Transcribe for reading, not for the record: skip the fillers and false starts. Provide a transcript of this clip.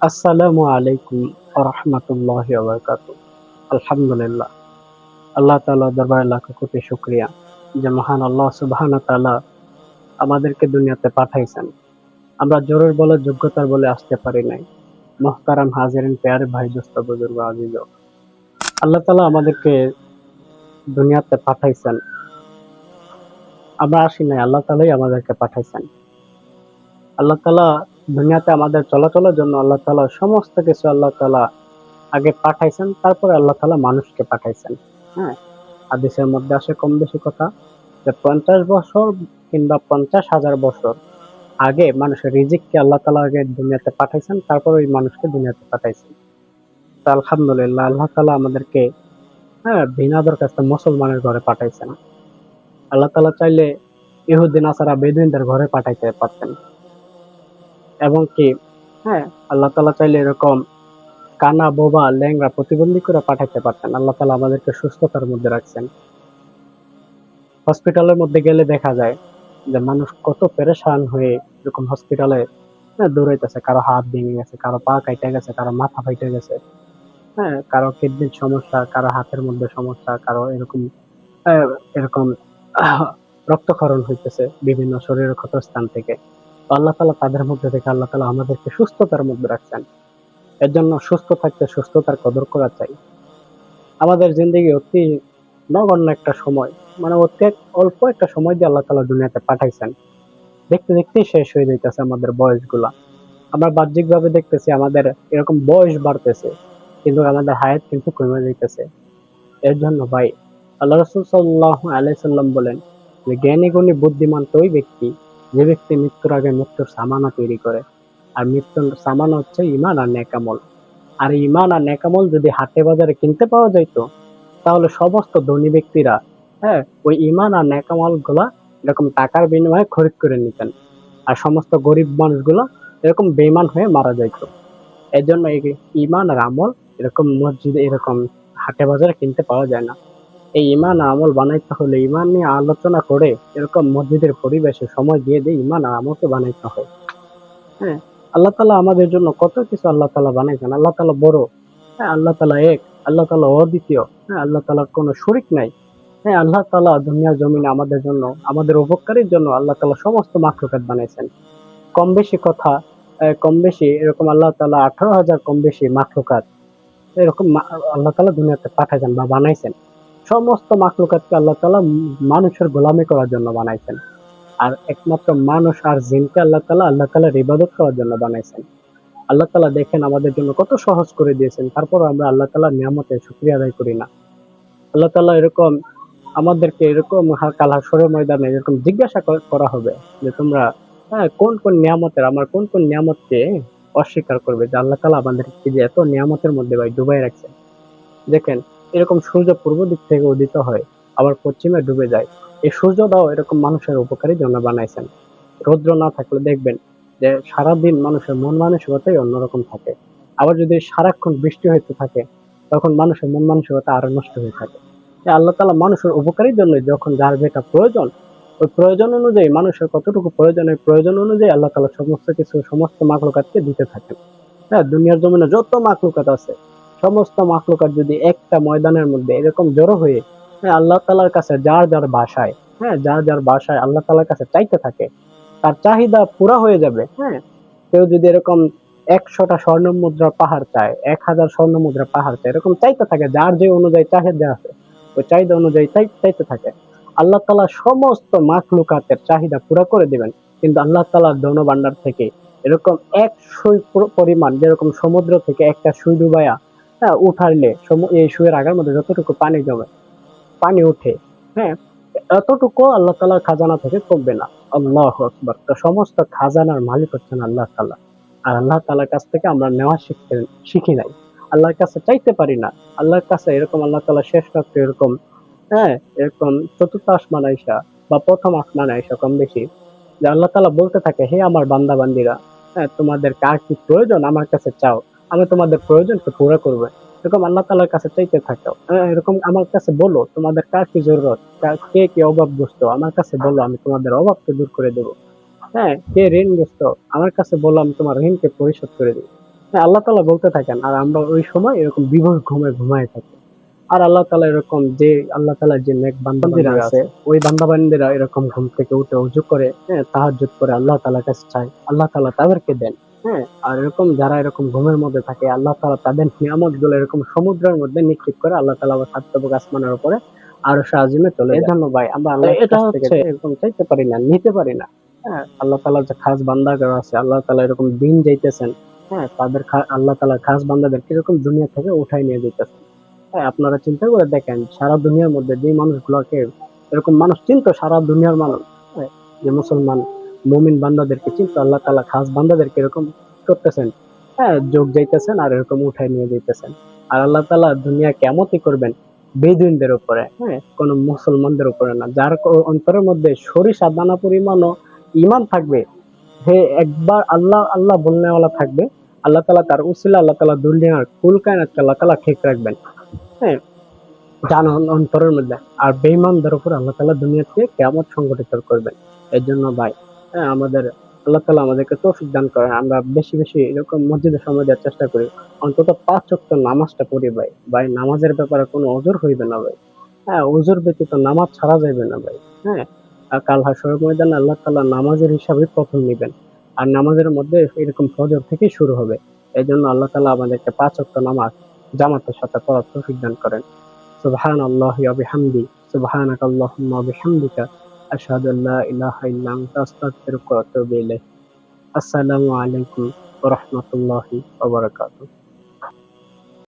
আসসালামু আলাইকুম রহমতুল্লাহি ওয়া বারাকাতুহু। আলহামদুলিল্লাহ, আল্লাহ তাআলার দরবারে লাখো কোটি শুকরিয়া যে মহান আল্লাহ সুবহানাহু ওয়া তাআলা আমাদেরকে দুনিয়াতে পাঠাইছেন। আমরা জোরের বলে যোগ্যতার বলে আসতে পারি নাই। মুহতারাম হাজিরিন, প্যারে ভাই, দোস্ত, বুজুর্গ, আজিজ, আল্লাহ তাআলা আমাদেরকে দুনিয়াতে পাঠাইছেন। আমরা আসি নাই, আল্লাহ তাআলাই আমাদেরকে পাঠাইছেন। আল্লাহ তাআলা দুনিয়াতে আমাদের চলাচলের জন্য আল্লাহ তাআলা সমস্ত কিছু আল্লাহ তাআলা আগে পাঠাইছেন, তারপরে আল্লাহ তাআলা মানুষকে পাঠাইছেন। হ্যাঁ, হাদিসের মধ্যে আসে কম বেশি কথা যে 50 বছর কিংবা 50,000 বছর আগে মানুষের রিজিককে আল্লাহ তাআলা আগে দুনিয়াতে পাঠাইছেন, তারপর ওই মানুষকে দুনিয়াতে পাঠাইছেন। তো আলহামদুলিল্লাহ, আল্লাহ তাআলা আমাদেরকে বিনা দরখাস্তে মুসলমানের ঘরে পাঠাইছেন। আল্লাহ তাআলা চাইলে ইহুদি নাসারা বেদুইনদের ঘরে পাঠাইতে পারতেন, এবং কি আল্লাহ তাআলা চাইলে এরকম কানা, বোবা, ল্যাংড়া, প্রতিবন্ধী করে পাঠাইতে পারতেন। আল্লাহ তাআলা আমাদেরকে সুস্থতার মধ্যে রাখছেন। হসপিটালের মধ্যে গেলে দেখা যায় যে মানুষ কত পেরেশান হয়ে এরকম হসপিটালে দৌড়াইতেছে। কারো হাত ভেঙে গেছে, কারো পা কাইটা গেছে, কারো মাথা ফাইটে গেছে, কারো কিডনির সমস্যা, কারো হাতের মধ্যে সমস্যা, কারো এরকম আহ, এরকম আহ, রক্তক্ষরণ হইতেছে বিভিন্ন শরীরের ক্ষত স্থান থেকে। তো আল্লাহ তাআলা তাদের মধ্যে থেকে আল্লাহ তাআলা আমাদেরকে সুস্থতার মধ্যে রাখছেন। এর জন্য সুস্থ থাকতে সুস্থতার কদর করা চাই। আমাদের জিন্দগি অতি নগণ্য একটা সময়, মানে অতি অল্প একটা সময় দিয়ে আল্লাহ তাআলা দুনিয়াতে পাঠাইছেন। দেখতে দেখতেই শেষ হয়ে যাইতেছে আমাদের বয়সগুলা। আমরা বাহ্যিক ভাবে দেখতেছি আমাদের এরকম বয়স বাড়তেছে, কিন্তু আমাদের হায়াত কিন্তু কমে যাইতেছে। এর জন্য ভাই, আল্লাহ রাসূল সাল্লাল্লাহু আলাইহি সাল্লাম বলেন যে জ্ঞানী গুণী বুদ্ধিমান তো ওই ব্যক্তি যে ব্যক্তি মৃত্যুর আগে মৃত্যুর সামানা তৈরি করে। আর মৃত্যুর সামানা হচ্ছে ঈমান আর নেক আমল। আর ঈমান আর নেক আমল যদি হাটে বাজারে কিনতে পাওয়া যাইতো, তাহলে সমস্ত ধনী ব্যক্তিরা ওই ঈমান আর নেক আমল গুলা এরকম টাকার বিনিময়ে খরিদ করে নিতেন। আর সমস্ত গরিব মানুষগুলো এরকম বেঈমান হয়ে মারা যাইতো। এর জন্য এই ঈমান আর আমল এরকম মসজিদে এরকম হাটে বাজারে কিনতে পাওয়া যায় না। এই ঈমান আর আমল বানাইতে হলে ঈমান নিয়ে আলোচনা করে এরকম মসজিদের পরিবেশে সময় দিয়ে ঈমান আর আমলকে বানাইতে হয়। হ্যাঁ, আল্লাহ তাআলা আমাদের জন্য কত কিছু আল্লাহ তাআলা বানাইছেন। আল্লাহ তাআলা বড়, আল্লাহ তাআলা এক, আল্লাহ তাআলা অদ্বিতীয়, আল্লাহ তাআলার কোনো শরীক নাই। আল্লাহ তাআলা দুনিয়ার জমিনে আমাদের জন্য, আমাদের উপকারের জন্য আল্লাহ তাআলা সমস্ত মাখলুকাত বানাইছেন। কম বেশি কথা, কম বেশি এরকম আল্লাহ তাআলা 18,000 কম বেশি মাখলুকাত এরকম আল্লাহ তাআলা দুনিয়াতে পাঠাইছেন বা বানাইছেন। সমস্ত মাখলুকাতকে আল্লাহ তাআলা মানুষের গোলামি করার জন্য বানাইছেন। আর একমাত্র মানুষ আর জিনকে আল্লাহ তাআলার ইবাদত করার জন্য বানাইছেন। আল্লাহ তাআলা দেখেন আমাদের জন্য কত সহজ করে দিয়েছেন, তারপরও আমরা আল্লাহ তাআলার নিয়ামতের শুকরিয়া আদায় করি না। আল্লাহ তাআলা এরকম আমাদেরকে এরকম কাল হাশরের ময়দানে এরকম জিজ্ঞাসা করা হবে যে তোমরা কোন কোন নিয়ামতের, আমার কোন কোন নিয়ামতকে অস্বীকার করবে, যে আল্লাহ তাআলা আমাদেরকে যে এত নিয়ামতের মধ্যে ভাই ডুবাই রাখছে। দেখেন, এরকম সূর্য পূর্ব দিক থেকে উদিত হয়, আবার পশ্চিমে ডুবে যায়। এই সূর্যটাও এরকম মানুষের উপকারের জন্য বানাইছেন। রৌদ্র না থাকলে দেখবেন যে সারাদিন মানুষের মন মানসিকতাই অন্যরকম থাকে। আবার যদি সারাক্ষণ বৃষ্টি হইতে থাকে, তখন মানুষের মন মানসিকতা আরো নষ্ট হয়ে থাকে। আল্লাহ তাআলা মানুষের উপকারের জন্য যখন যার যেটা প্রয়োজন, ওই প্রয়োজন অনুযায়ী মানুষের কতটুকু প্রয়োজন, এই প্রয়োজন অনুযায়ী আল্লাহ তাআলা সমস্ত কিছু সমস্ত মাখলুকাতকে দিতে থাকেন। দুনিয়ার জমিনে যত মাখলুকাত আছে, সমস্ত মাখলুকাত যদি একটা ময়দানের মধ্যে এরকম জড়ো হয়ে আল্লাহ তাআলার কাছে যার যার ভাষায়, যার যার ভাষায় আল্লাহ তাআলার কাছে চাইতে থাকে, তার চাহিদা পুরা হয়ে যাবে। কেউ যদি এরকম 100টা স্বর্ণ মুদ্রার পাহাড় চায়, 1000 স্বর্ণ মুদ্রার পাহাড় চায়, এরকম চাইতে থাকে, যার যে অনুযায়ী চাহিদা আছে ওই চাহিদা অনুযায়ী চাইতে থাকে। আল্লাহ তাআলা সমস্ত মাখলুকাতের চাহিদা পুরা করে দিবেন। কিন্তু আল্লাহ তাআলার ধন ভান্ডার থেকে এরকম এক সুই পরিমাণ, যেরকম সমুদ্র থেকে একটা সুই ডুবাইয়া উঠাইলে এই সুইয়ের আগার মধ্যে যতটুকু পানি জমে, পানি উঠে, হ্যাঁ এতটুকু আল্লাহ তাআলার খাজানা থেকে কমবে না। আল্লাহু আকবার। তো সমস্ত খাজানার মালিক হচ্ছেন আল্লাহ তাআলা। আর আল্লাহ তাআলার কাছ থেকে আমরা নেওয়া শিখি নাই, আল্লাহর কাছে চাইতে পারি না। আল্লাহর কাছে এরকম আল্লাহ তাআলা শেষ রাত্রে এরকম এরকম চতুর্থ আসমান আইসা বা প্রথম আসমান আইসা কম বেশি যে আল্লাহ তাআলা বলতে থাকে, হে আমার বান্দা বান্দিরা, তোমাদের কার কি প্রয়োজন আমার কাছে চাও, আমি তোমাদের প্রয়োজনকে পুরো করব। এরকম আল্লাহ তাআলার কাছে চাইতে থাকো। এরকম আমার কাছে বলো তোমাদের কার কি জরুরত, কে কি অভাবগ্রস্ত আমার কাছে বলো, আমি তোমাদের অভাবকে দূর করে দেবো। কে ঋণগ্রস্ত আমার কাছে বলো, আমি তোমার ঋণকে পরিশোধ করে দেবো। আল্লাহ তাআলা বলতে থাকেন আর আমরা ওই সময় এরকম বিভোর ঘুমে ঘুমায় থাকি। আর আল্লাহ তাআলা এরকম যে আল্লাহ তাআলার যে নেক বান্দাবান্দীরা আছে ওই বান্দাবান্দীরা এরকম ঘুম থেকে উঠে ওযু করে, হ্যাঁ, তাহাজ্জুদ করে আল্লাহ তাআলার কাছে চায়। আল্লাহ তাআলা তাদেরকে দেন। হ্যাঁ? আর এরকম যারা এরকম ঘুমের মধ্যে থাকে আল্লাহ তাআলা তাদের নিয়ামতগুলো এরকম সমুদ্রের মধ্যে নিক্ষেপ করে আল্লাহ তাআলা আবার সাতটা আসমানের উপরে আরশে আজিমে চলে যায়। এজন্য ভাই আমরা আল্লাহর এটা কাছ থেকে হচ্ছে এরকম চাইতে পারি না, নিতে পারি না। হ্যাঁ? আল্লাহ তাআলার যে খাস বান্দারা আছে, আল্লাহ তাআলা এরকম দিন যাইতেছেন, হ্যাঁ? তাদের আল্লাহ তাআলার খাস বান্দাদেরকে এরকম দুনিয়া থেকে উঠায় নিয়ে যাইতেছেন। হ্যাঁ, আপনারা চিন্তা করে দেখেন সারা দুনিয়ার মধ্যে যে মানুষগুলোকে এরকম মানুষ চিনতো, সারা দুনিয়ার মানুষ, হ্যাঁ, যে মুসলমান মুমিন বান্দাদেরকে চিনতো, আল্লাহ তাআলা খাস বান্দাদেরকে এরকম করতেছেন, হ্যাঁ, যোগ যাইতেছেন আর এরকম উঠায় নিয়ে যাইতেছেন। আর আল্লাহ তাআলা দুনিয়া কিয়ামতই করবেন বেদুইনদের উপরে, হ্যাঁ, কোন মুসলমানদের উপরে না। যার অন্তরের মধ্যে সরিষা দানা পরিমাণও ঈমান থাকবে, সে একবার আল্লাহ আল্লাহ বলনেওয়ালা থাকবে, আল্লাহ তাআলা তার উসিলা আল্লাহ তাআলা দুনিয়ার কুল কায়নাতকে আল্লাহ তাআলা ঠিক রাখবেন। হ্যাঁ, জানো অন্তরের মধ্যে। আর বেঈমানদের উপর আল্লাহ তাআলা দুনিয়া থেকে কিয়ামত সংঘটিত করবেন। এর জন্য ভাই, হ্যাঁ, আমাদের আল্লাহ তাআলা আমাদেরকে তৌফিক দান করেন। আমরা বেশি, বেশি এরকম মসজিদে সময় দেওয়ার চেষ্টা করি। অন্তত ৫ ওয়াক্ত নামাজটা পড়ি ভাই। ভাই নামাজের ব্যাপারে কোনো ওজর হইবে না ভাই। হ্যাঁ, ওজর ব্যতীত নামাজ ছাড়া যাইবে না ভাই। হ্যাঁ? কাল হাশরের ময়দানে আল্লাহ তাআলা নামাজের হিসাবে প্রথম নিবেন। আর নামাজের মধ্যে এরকম ফজর থেকেই শুরু হবে। এজন্য আল্লাহ তাআলা আমাদেরকে ৫ ওয়াক্ত নামাজ জামাতের সাথে পড়ার তৌফিক দান করেন। সুবহানাল্লাহি ওয়া বিহামদি, সুবহানাকাল্লাহুম্মা ওয়া বিহামদিকা, আশহাদু আল্লা ইলাহা ইল্লা আনতা, আস্তাগফিরুকা ওয়া আতুবু ইলাইক। আসসালামু আলাইকুম ওয়া রাহমাতুল্লাহি ওয়া বারাকাতুহু।